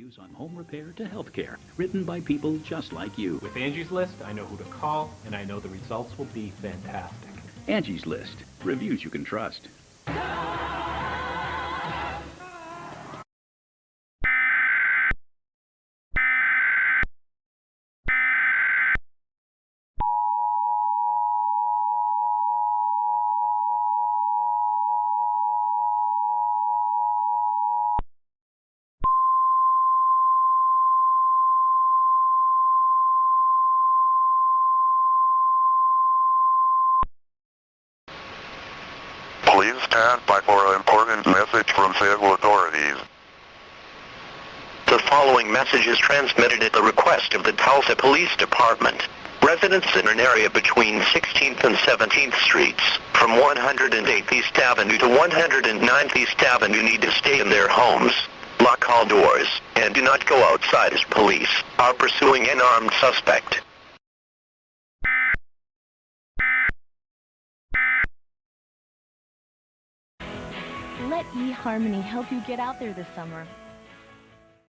reviews on home repair to healthcare, written by people just like you. With Angie's List, I know who to call, and I know the results will be fantastic. Angie's List. Reviews you can trust. Please stand by for an important message from civil authorities. The following message is transmitted at the request of the Tulsa Police Department. Residents in an area between 16th and 17th Streets, from 108th East Avenue to 109th East Avenue need to stay in their homes, lock all doors, and do not go outside as police are pursuing an armed suspect. Let eHarmony help you get out there this summer.